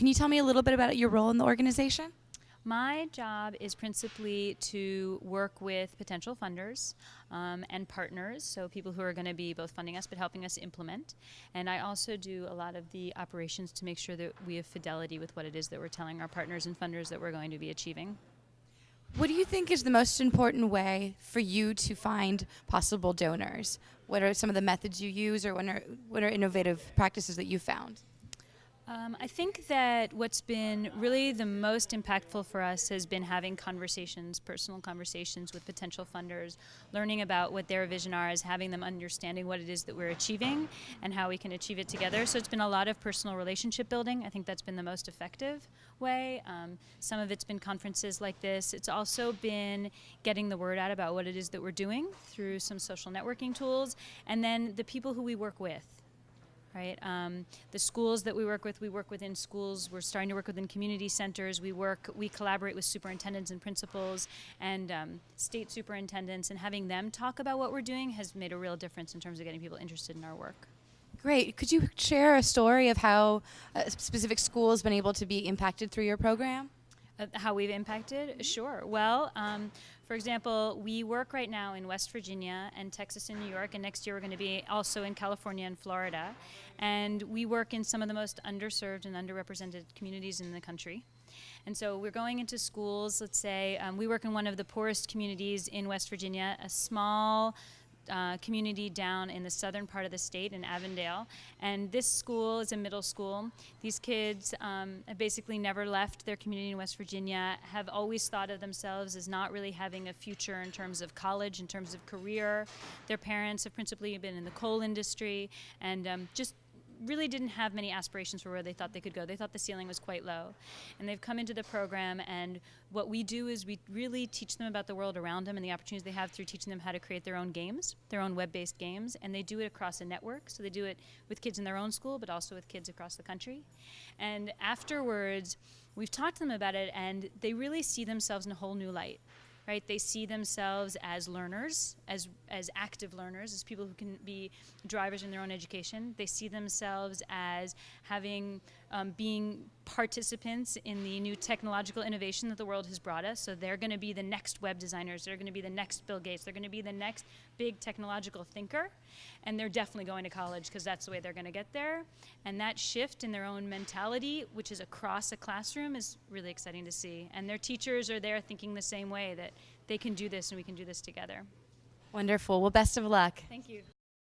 can you tell me a little bit about your role in the organization? My job is principally to work with potential funders and partners, so people who are going to be both funding us but helping us implement. And I also do a lot of the operations to make sure that we have fidelity with what it is that we're telling our partners and funders that we're going to be achieving. What do you think is the most important way for you to find possible donors? What are some of the methods you use, or what are innovative practices that you found? I think that what's been really the most impactful for us has been having conversations, personal conversations with potential funders, learning about what their vision are, as having them understanding what it is that we're achieving and how we can achieve it together. So it's been a lot of personal relationship building. I think that's been the most effective way. Some of it's been conferences like this. It's also been getting the word out about what it is that we're doing through some social networking tools, and then the people who we work with. Right, the schools that we work with in schools. We're starting to work within community centers. We collaborate with superintendents and principals and state superintendents, and having them talk about what we're doing has made a real difference in terms of getting people interested in our work. Great. Could you share a story of how a specific school has been able to be impacted through your program? How we've impacted? Sure. Well, for example, we work right now in West Virginia and Texas and New York, and next year we're going to be also in California and Florida. And we work in some of the most underserved and underrepresented communities in the country. And so we're going into schools, let's say, we work in one of the poorest communities in West Virginia, a small community down in the southern part of the state in Avondale, and this school is a middle school. These kids have basically never left their community in West Virginia, have always thought of themselves as not really having a future in terms of college, in terms of career. Their parents have principally been in the coal industry, and just really didn't have many aspirations for where they thought they could go. They thought the ceiling was quite low. And they've come into the program, and what we do is we really teach them about the world around them and the opportunities they have through teaching them how to create their own games, their own web-based games, and they do it across a network. So they do it with kids in their own school, but also with kids across the country. And afterwards, we've talked to them about it, and they really see themselves in a whole new light. Right? They see themselves as learners, as active learners, as people who can be drivers in their own education. They see themselves as having, being participants in the new technological innovation that the world has brought us. So they're going to be the next web designers. They're going to be the next Bill Gates. They're going to be the next big technological thinker. And they're definitely going to college because that's the way they're going to get there. And that shift in their own mentality, which is across a classroom, is really exciting to see. And their teachers are there thinking the same way, that they can do this and we can do this together. Wonderful. Well, best of luck. Thank you.